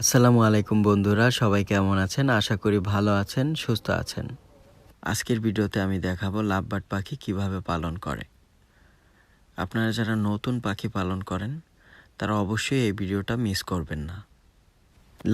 আসসালামু আলাইকুম বন্ধুরা, সবাই কেমন আছেন? আশা করি ভালো আছেন, সুস্থ আছেন। আজকের ভিডিওতে আমি দেখাবো লাভবার্ড পাখি কিভাবে পালন করে। আপনারা যারা নতুন পাখি পালন করেন তারা অবশ্যই এই ভিডিওটা মিস করবেন না।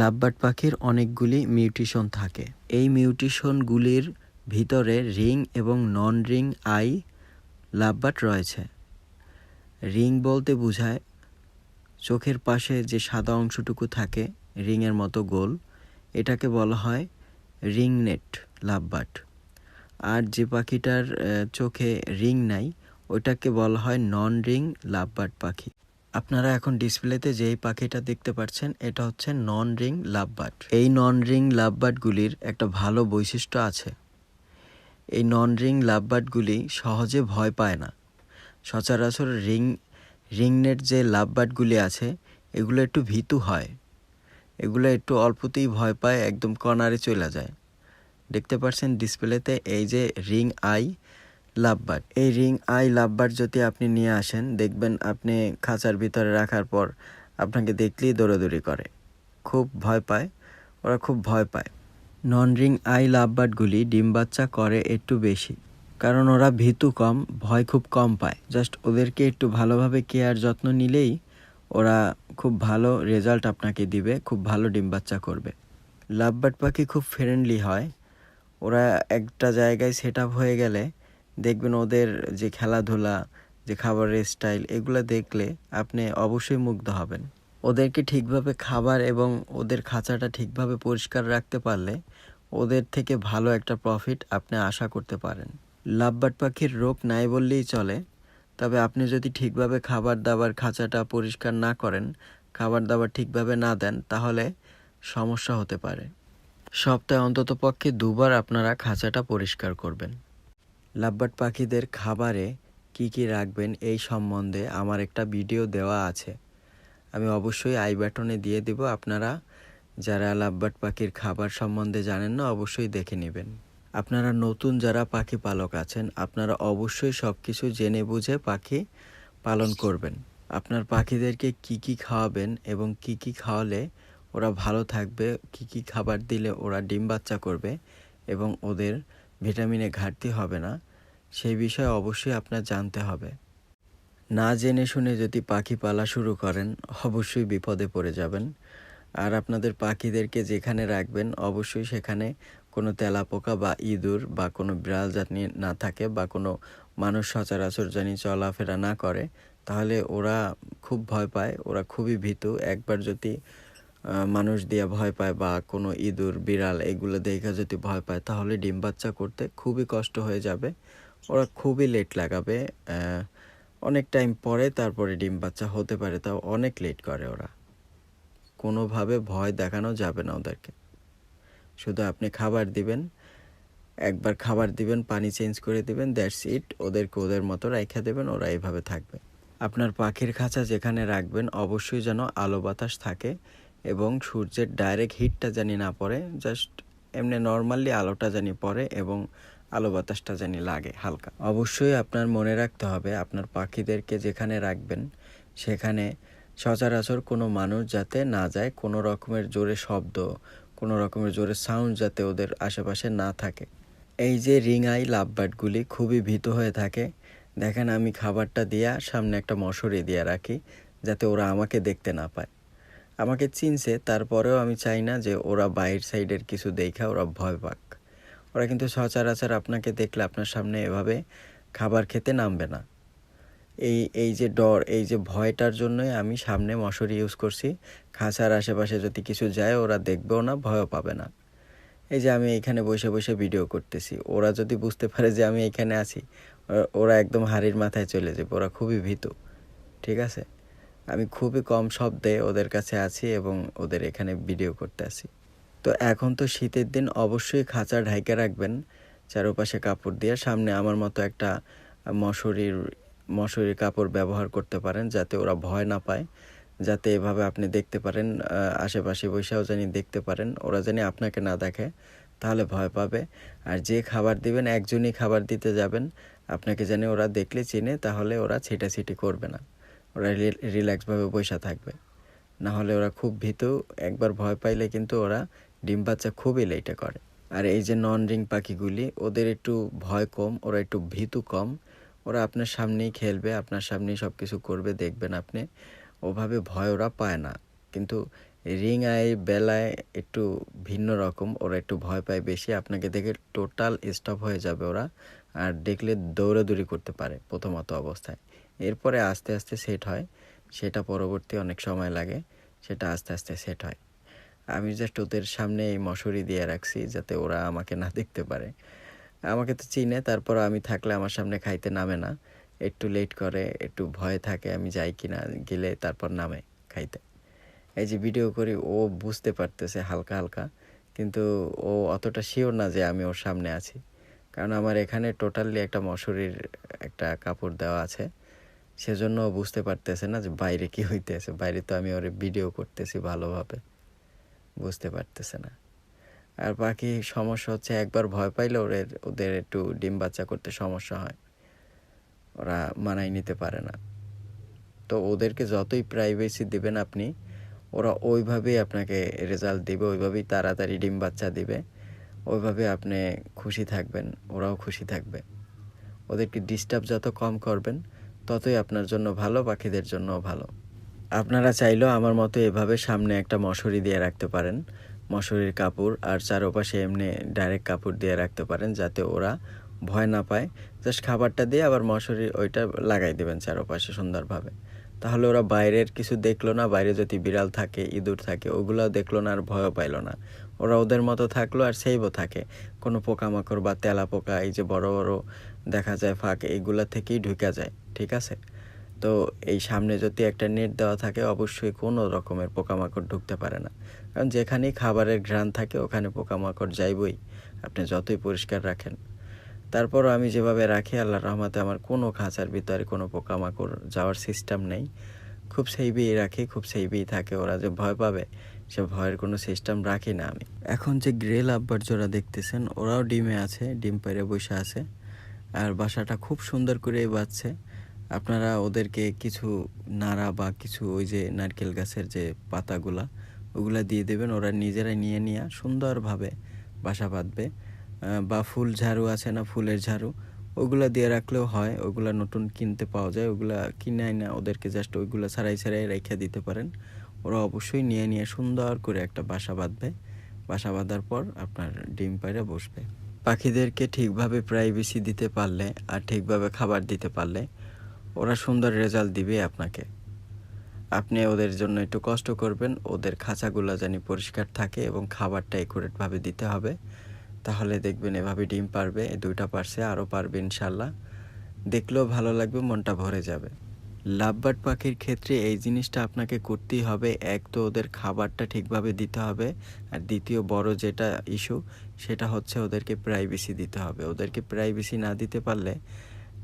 লাভবার্ড পাখির অনেকগুলি মিউটেশন থাকে। এই মিউটেশনগুলির ভিতরে রিং এবং নন রিং আই লাভবার্ড রয়েছে। রিং বলতে বোঝায় চোখের পাশে যে সাদা অংশটুকু থাকে রিংয়ের মতো গোল, এটাকে বলা হয় রিংনেট লাভবার্ড। আর যে পাখিটার চোখে রিং নাই ওইটাকে বলা হয় নন রিং লাভবার্ড পাখি। আপনারা এখন ডিসপ্লেতে যেই পাখিটা দেখতে পাচ্ছেন এটা হচ্ছে নন রিং লাভবার্ড। এই নন রিং লাভবার্ডগুলির একটা ভালো বৈশিষ্ট্য আছে। এই নন রিং লাভবার্ডগুলি সহজে ভয় পায় না। সচরাচর রিংনেট যে লাভবার্ডগুলি আছে এগুলো একটু ভীতু হয়, এগুলো একটু অল্পতেই ভয় পায়, একদম কর্নারে চলে যায়। দেখতে পাচ্ছেন ডিসপ্লেতে এই যে রিং আই লাভবার্ড। এই রিং আই লাভবার্ড যদি আপনি নিয়ে আসেন দেখবেন আপনি খাঁচার ভিতরে রাখার পর আপনাকে দেখলেই দৌড়াদৌড়ি করে, খুব ভয় পায়, ওরা খুব ভয় পায়। নন রিং আই লাভবার্ডগুলি ডিম বাচ্চা করে একটু বেশি, কারণ ওরা ভীতু কম, ভয় খুব কম পায়। জাস্ট ওদেরকে একটু ভালোভাবে কেয়ার যত্ন নিলেই ওরা খুব ভালো রেজাল্ট আপনাকে দিবে, খুব ভালো ডিম বাচ্চা করবে। লাভবার্ড পাখি খুব ফ্রেন্ডলি হয়। ওরা একটা জায়গায় সেট আপ হয়ে গেলে দেখবেন ওদের যে খেলাধুলা, যে খাবারের স্টাইল, এগুলো দেখলে আপনি অবশ্যই মুগ্ধ হবেন। ওদেরকে ঠিকভাবে খাবার এবং ওদের খাঁচাটা ঠিকভাবে পরিষ্কার রাখতে পারলে ওদের থেকে ভালো একটা প্রফিট আপনি আশা করতে পারেন। লাভবার্ড পাখির রোগ নাই বললেই চলে, তবে আপনি যদি ঠিকভাবে খাবার দাবার খাঁচাটা পরিষ্কার না করেন, খাবার দাবার ঠিকভাবে না দেন, তাহলে সমস্যা হতে পারে। সপ্তাহে অন্তত পক্ষে 2 বার আপনারা খাঁচাটা পরিষ্কার করবেন। লাভবার্ড পাখিদের খাবারে কি কি রাখবেন এই সম্বন্ধে আমার একটা ভিডিও দেওয়া আছে, আমি অবশ্যই আই বাটনে দিয়ে দিব। আপনারা যারা লাভবার্ড পাখির খাবার সম্বন্ধে জানেন না অবশ্যই দেখে নেবেন। আপনারা নতুন যারা পাখি পালক আছেন আপনারা অবশ্যই সব কিছু জেনে বুঝে পাখি পালন করবেন। আপনার পাখিদেরকে কি কি খাওয়াবেন এবং কি কি খাওয়ালে ওরা ভালো থাকবে, কি কি খাবার দিলে ওরা ডিম বাচ্চা করবে এবং ওদের ভিটামিনে ঘাটতি হবে না, সেই বিষয়ে অবশ্যই আপনার জানতে হবে। না জেনে শুনে যদি পাখি পালা শুরু করেন অবশ্যই বিপদে পড়ে যাবেন। আর আপনাদের পাখিদেরকে যেখানে রাখবেন অবশ্যই সেখানে কোনো তেলাপোকা বা ইঁদুর বা কোনো বিড়াল জানি না থাকে, বা কোনো মানুষ সচরাচর জানি চলাফেরা না করে, তাহলে ওরা খুব ভয় পায়, ওরা খুবই ভীতু। একবার যদি মানুষ দিয়ে ভয় পায় বা কোনো ইঁদুর বিড়াল এগুলো দেখে যদি ভয় পায় তাহলে ডিম বাচ্চা করতে খুবই কষ্ট হয়ে যাবে, ওরা খুবই লেট লাগাবে, অনেক টাইম পরে তারপরে ডিম বাচ্চা হতে পারে, তাও অনেক লেট করে ওরা। কোনোভাবে ভয় দেখানো যাবে না ওদেরকে। শুধু আপনি খাবার দিবেন, একবার খাবার দিবেন, পানি চেঞ্জ করে দিবেন, দ্যাটস ইট। ওদেরকে ওদের মতো রাইখা দেবেন, ওরা এইভাবে থাকবে। আপনার পাখির খাঁচা যেখানে রাখবেন অবশ্যই যেন আলো বাতাস থাকে এবং সূর্যের ডাইরেক্ট হিটটা জানি না পড়ে, জাস্ট এমনি নর্মালি আলোটা জানি পড়ে এবং আলো বাতাসটা জানি লাগে হালকা। অবশ্যই আপনার মনে রাখতে হবে আপনার পাখিদেরকে যেখানে রাখবেন সেখানে সচরাচর কোনো মানুষ যাতে না যায়, কোনো রকমের জোরে শব্দ, কোনো রকমের জোরে সাউন্ড যাতে ওদের আশেপাশে না থাকে। এই যে রিং আই লাভবার্ডগুলি খুবই ভীত হয়ে থাকে। দেখেন আমি খাবারটা দিয়া সামনে একটা মশারি দিয়ে রাখি যাতে ওরা আমাকে দেখতে না পায়। আমাকে চিনছে, তারপরেও আমি চাই না যে ওরা বাইরের সাইডের কিছু দেখা ওরা ভয় পাক। ওরা কিন্তু সচরাচর আপনাকে দেখলে আপনার সামনে এভাবে খাবার খেতে নামবে না। এই যে ডর, এই যে ভয়টার জন্যই আমি সামনে মশারি ইউজ করছি। খাঁচার আশেপাশে যদি কিছু যায় ওরা দেখবেও না, ভয়ও পাবে না। এই যে আমি এখানে বসে বসে ভিডিও করতেছি, ওরা যদি বুঝতে পারে যে আমি এখানে আছি ওরা একদম হাড়ির মাথায় চলে যাবে, ওরা খুবই ভীতু। ঠিক আছে, আমি খুবই কম শব্দে ওদের কাছে আছি এবং ওদের এখানে ভিডিও করতে আসি। তো এখন তো শীতের দিন, অবশ্যই খাঁচা ঢাইকে রাখবেন চারপাশে কাপড় দিয়ে। সামনে আমার মতো একটা মশারির কাপড় ব্যবহার করতে পারেন যাতে ওরা ভয় না পায়, যাতে এভাবে আপনি দেখতে পারেন, আশেপাশে বসেও জানি দেখতে পারেন, ওরা জানি আপনাকে না দেখে, তাহলে ভয় পাবে। আর যে খাবার দিবেন একজনই খাবার দিতে যাবেন, আপনাকে জানি ওরা দেখলে চিনে, তাহলে ওরা ছিটাছিটি করবে না, ওরা রিল্যাক্সভাবে বসে থাকবে। না হলে ওরা খুব ভীতু, একবার ভয় পাইলে কিন্তু ওরা ডিম বাচ্চা খুবই লেটে করে। আর এই যে নন রিং পাখিগুলি, ওদের একটু ভয় কম, ওরা একটু ভীতু কম, ওরা আপনার সামনেই খেলবে, আপনার সামনেই সব কিছু করবে, দেখবেন আপনি ওভাবে ভয় ওরা পায় না। কিন্তু রিং আই বেলায় একটু ভিন্ন রকম, ওরা একটু ভয় পায় বেশি, আপনাকে দেখে টোটাল স্টপ হয়ে যাবে ওরা, আর দেখলে দৌড়াদৌড়ি করতে পারে প্রথমত অবস্থায়। এরপরে আস্তে আস্তে সেট হয়, সেটা পরবর্তী অনেক সময় লাগে, সেটা আস্তে আস্তে সেট হয়। আমি জাস্ট ওদের সামনে এই মশারি দিয়ে রাখছি যাতে ওরা আমাকে না দেখতে পারে। আমাকে তো চিনে, তারপর আমি থাকলে আমার সামনে খাইতে নামে না, একটু লেট করে, একটু ভয় থাকে আমি যাই কি না, গেলে তারপর নামে খাইতে। এই যে ভিডিও করি, ও বুঝতে পারতেছে হালকা হালকা, কিন্তু ও অতটা শিওর না যে আমি ওর সামনে আছি, কারণ আমার এখানে টোটালি একটা মশারির একটা কাপড় দেওয়া আছে, সেজন্য ও বুঝতে পারতেছে না যে বাইরে কি হইতেছে। বাইরে তো আমি ওরে ভিডিও করতেছি ভালোভাবে, বুঝতে পারতেছে না। আর বাকি সমস্যা হচ্ছে একবার ভয় পাইলে ওদের একটু ডিম বাচ্চা করতে সমস্যা হয়, ওরা মানায় নিতে পারে না। তো ওদেরকে যতই প্রাইভেসি দিবেন আপনি, ওরা ওইভাবেই আপনাকে রেজাল্ট দিবে, ওইভাবেই তাড়াতাড়ি ডিম বাচ্চা দিবে, ওইভাবে আপনি খুশি থাকবেন, ওরাও খুশি থাকবে। ওদেরকে ডিস্টার্ব যত কম করবেন ততই আপনার জন্য ভালো, পাখিদের জন্যও ভালো। আপনারা চাইলেও আমার মতো এভাবে সামনে একটা মশারি দিয়ে রাখতে পারেন, মশারির কাপড়, আর চারপাশে এমনি ডাইরেক্ট কাপড় দিয়ে রাখতে পারেন যাতে ওরা ভয় না পায়। জাস্ট খাবারটা দিয়ে আবার মশারি ওইটা লাগাই দেবেন চারপাশে সুন্দরভাবে, তাহলে ওরা বাইরের কিছু দেখলো না, বাইরে যদি বিড়াল থাকে, ইঁদুর থাকে, ওগুলাও দেখলো না আর ভয়ও পাইলো না। ওরা ওদের মতো থাকলো আর সেভও থাকে, কোনো পোকামাকড় বা তেলা পোকা, এই যে বড় বড় দেখা যায় ফাঁক, এইগুলা থেকেই ঢুকে যায়, ঠিক আছে। তো এই সামনে যদি একটা নেট দেওয়া থাকে, অবশ্যই কোনো রকমের পোকামাকড় ঢুকতে পারে না, কারণ যেখানেই খাবারের ঘ্রাণ থাকে ওখানে পোকামাকড় যাইবই, আপনি যতই পরিষ্কার রাখেন। তারপরও আমি যেভাবে রাখি, আল্লাহর রহমতে আমার কোনো খাঁচার ভিতরে কোনো পোকামাকড় যাওয়ার সিস্টেম নেই, খুব সেভেই রাখি, খুব সেভেই থাকে। ওরা যে ভয় পাবে সে ভয়ের কোনো সিস্টেম রাখি না আমি। এখন যে গ্রে লাভবার্ড জোড়া দেখতেছেন, ওরাও ডিমে আছে, ডিম পেড়ে বসে আছে, আর বাসাটা খুব সুন্দর করে বাজছে। আপনারা ওদেরকে কিছু নাড়া বা কিছু ওই যে নারকেল গাছের যে পাতাগুলা, ওগুলা দিয়ে দেবেন, ওরা নিজেরাই নিয়ে নিয়ে সুন্দরভাবে বাসা বাঁধবে। বা ফুল ঝাড়ু আছে না, ফুলের ঝাড়ু, ওগুলা দিয়ে রাখলেও হয়, ওগুলা নতুন কিনতে পাওয়া যায়, ওগুলা কিনে আইনা ওদেরকে জাস্ট ওইগুলা ছাড়াই ছাড়াই রেখে দিতে পারেন, ওরা অবশ্যই নিয়ে নিয়ে সুন্দর করে একটা বাসা বাঁধবে। বাসা বাঁধার পর আপনার ডিম পাড়ে বসবে। পাখিদেরকে ঠিকভাবে প্রাইভেসি দিতে পারলে আর ঠিকভাবে খাবার দিতে পারলে ওরা সুন্দর রেজাল্ট দিবে আপনাকে। আপনি ওদের জন্য একটু কষ্ট করবেন, ওদের খাঁচাগুলো জানি পরিষ্কার থাকে এবং খাবারটা একুরেটভাবে দিতে হবে, তাহলে দেখবেন এভাবে ডিম পারবে। দুইটা পারছে, আরও পারবে ইনশাল্লাহ, দেখলেও ভালো লাগবে, মনটা ভরে যাবে। লাভবার্ড পাখির ক্ষেত্রে এই জিনিসটা আপনাকে করতেই হবে, এক তো ওদের খাবারটা ঠিকভাবে দিতে হবে, আর দ্বিতীয় বড় যেটা ইস্যু সেটা হচ্ছে ওদেরকে প্রাইভেসি দিতে হবে। ওদেরকে প্রাইভেসি না দিতে পারলে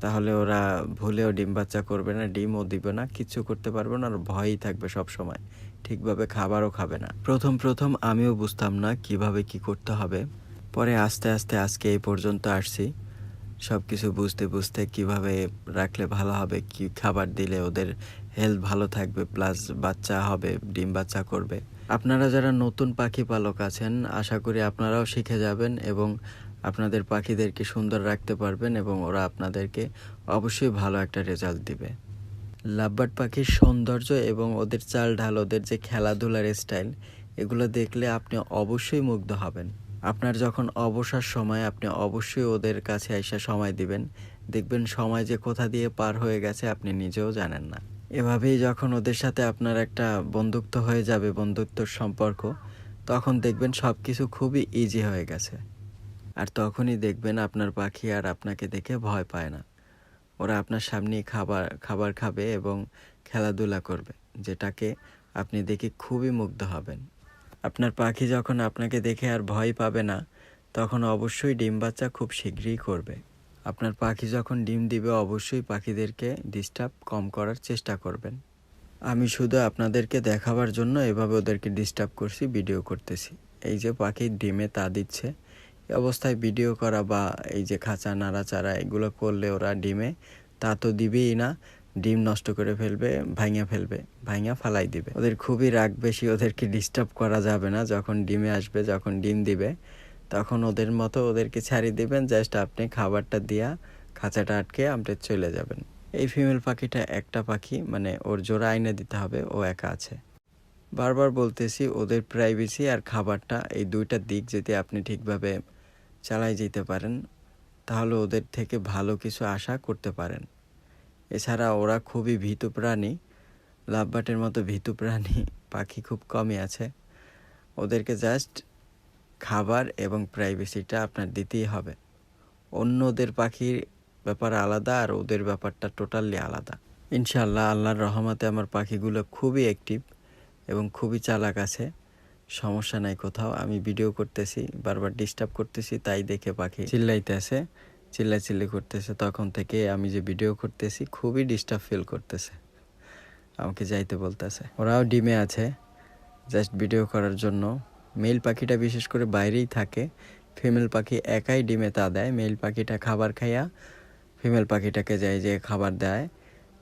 তাহলে ওরা ভুলেও ডিম বাচ্চা করবে না, ডিমও দিবে না, কিচ্ছু করতে পারবে না, আর ভয়ই থাকবে সব সময়, ঠিকভাবে খাবারও খাবে না। প্রথম প্রথম আমিও বুঝতাম না কিভাবে কি করতে হবে, পরে আস্তে আস্তে আজকে এই পর্যন্ত আসছি, সব কিছু বুঝতে বুঝতে কিভাবে রাখলে ভালো হবে, কি খাবার দিলে ওদের হেলথ ভালো থাকবে, প্লাস বাচ্চা হবে, ডিম বাচ্চা করবে। আপনারা যারা নতুন পাখি পালক আছেন, আশা করি আপনারাও শিখে যাবেন এবং আপনাদের পাখিদেরকে সুন্দর রাখতে পারবেন এবং ওরা আপনাদেরকে অবশ্যই ভালো একটা রেজাল্ট দিবে। লাভবার্ড পাখির সৌন্দর্য এবং ওদের চাল ঢাল, ওদের যে খেলাধুলার স্টাইল, এগুলো দেখলে আপনি অবশ্যই মুগ্ধ হবেন। আপনার যখন অবসর সময়, আপনি অবশ্যই ওদের কাছে এসে সময় দিবেন, দেখবেন সময় যে কোথা দিয়ে পার হয়ে গেছে আপনি নিজেও জানেন না। এভাবেই যখন ওদের সাথে আপনার একটা বন্ধুত্ব হয়ে যাবে, বন্ধুত্বর সম্পর্ক, তখন দেখবেন সব কিছু খুবই ইজি হয়ে গেছে। আর তখনই দেখবেন আপনার পাখি আর আপনাকে দেখে ভয় পায় না, ওরা আপনার সামনেই খাবার খাবে এবং খেলাধুলা করবে, যেটাকে আপনি দেখে খুবই মুগ্ধ হবেন। আপনার পাখি যখন আপনাকে দেখে আর ভয় পাবে না, তখন অবশ্যই ডিম বাচ্চা খুব শীঘ্রই করবে। আপনার পাখি যখন ডিম দিবে, অবশ্যই পাখিদেরকে ডিস্টার্ব কম করার চেষ্টা করবেন। আমি শুধু আপনাদেরকে দেখাবার জন্য এভাবে ওদেরকে ডিস্টার্ব করছি, ভিডিও করতেছি। এই যে পাখি ডিমে তা দিচ্ছে, এই অবস্থায় ভিডিও করা বা এই যে খাঁচা নাড়াচাড়া এগুলো করলে ওরা ডিমে তা তো দিবেই না, ডিম নষ্ট করে ফেলবে, ভাঙা ফালাই দিবে। ওদের খুবই রাগ বেশি, ওদেরকে ডিস্টার্ব করা যাবে না। যখন ডিমে আসবে, যখন ডিম দিবে, তখন ওদের মতো ওদেরকে ছাড়িয়ে দিবেন। জাস্ট আপনি খাবারটা দিয়া খাঁচাটা আটকে আপনি চলে যাবেন। এই ফিমেল পাখিটা একটা পাখি, মানে ওর জোড়া আইনে দিতে হবে, ও একা আছে। বারবার বলতেছি, ওদের প্রাইভেসি আর খাবারটা, এই দুইটা দিক যদি আপনি ঠিকভাবে চালাই যেতে পারেন, তাহলে ওদের থেকে ভালো কিছু আশা করতে পারেন। এছাড়া ওরা খুবই ভীতু প্রাণী। লাভবার্ডের মতো ভীতু প্রাণী পাখি খুব কমই আছে। ওদেরকে জাস্ট খাবার এবং প্রাইভেসিটা আপনার দিতেই হবে। অন্যদের পাখির ব্যাপার আলাদা, আর ওদের ব্যাপারটা টোটালি আলাদা। ইনশাআল্লাহ আল্লাহর রহমতে আমার পাখিগুলো খুবই অ্যাক্টিভ এবং খুবই চালাক আছে। সমস্যা নাই কোথাও। আমি ভিডিও করতেছি, বারবার ডিস্টার্ব করতেছি, তাই দেখে পাখি চিল্লাইতেছে, চিল্লাচিল্লি করতেছে। তখন থেকে আমি যে ভিডিও করতেছি খুবই ডিস্টার্ব ফিল করতেছে, আমাকে যাইতে বলতেছে। ওরাও ডিমে আছে জাস্ট ভিডিও করার জন্য। মেল পাখিটা বিশেষ করে বাইরেই থাকে, ফিমেল পাখি একাই ডিমে তা দেয়। মেল পাখিটা খাবার খাইয়া ফিমেল পাখিটাকে যায় যে খাবার দেয়,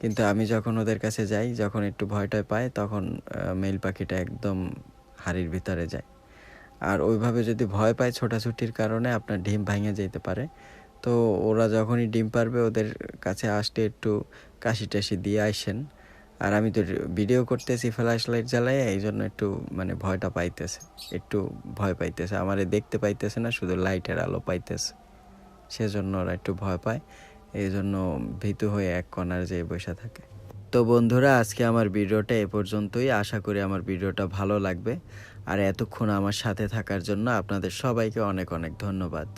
কিন্তু আমি যখন ওদের কাছে যাই, যখন একটু ভয়টায় পাই, তখন মেল পাখিটা একদম হাড়ির ভিতরে যায়। আর ওইভাবে যদি ভয় পায় ছোটাছুটির কারণে আপনার ডিম ভাঙে যেতে পারে। তো ওরা যখনই ডিম পারবে, ওদের কাছে আসতে একটু কাশি টাশি দিয়ে আসেন। আর আমি তো ভিডিও করতেছি ফ্ল্যাশ লাইট জ্বালাইয়া, এই জন্য একটু মানে ভয়টা পাইতেছে, একটু ভয় পাইতেছে। আমারে দেখতে পাইতেছে না, শুধু লাইটের আলো পাইতেছে, সেজন্য ওরা একটু ভয় পায়। এই জন্য ভীতু হয়ে এক কোণার যেয়ে বসে থাকে। তো বন্ধুরা, আজকে আমার ভিডিওটা এ পর্যন্তই। আশা করি আমার ভিডিওটা ভালো লাগবে। আর এতক্ষণ আমার সাথে থাকার জন্য আপনাদের সবাইকে অনেক অনেক ধন্যবাদ।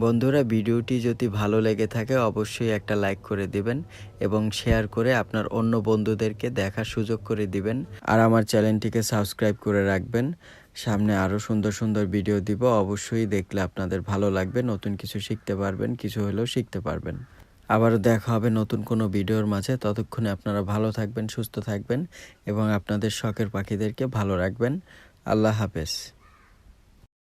বন্ধুরা, ভিডিওটি যদি ভালো লেগে থাকে অবশ্যই একটা লাইক করে দিবেন এবং শেয়ার করে আপনার অন্য বন্ধুদেরকে দেখার সুযোগ করে দিবেন। আর আমার চ্যানেলটিকে সাবস্ক্রাইব করে রাখবেন। সামনে আরও সুন্দর সুন্দর ভিডিও দিব, অবশ্যই দেখলে আপনাদের ভালো লাগবে। নতুন কিছু শিখতে পারবেন, কিছু হলেও শিখতে পারবেন। আবারও দেখা হবে নতুন কোনো ভিডিওর মাঝে। ততক্ষণে আপনারা ভালো থাকবেন, সুস্থ থাকবেন এবং আপনাদের শখের পাখিদেরকে ভালো রাখবেন। আল্লাহ হাফেজ।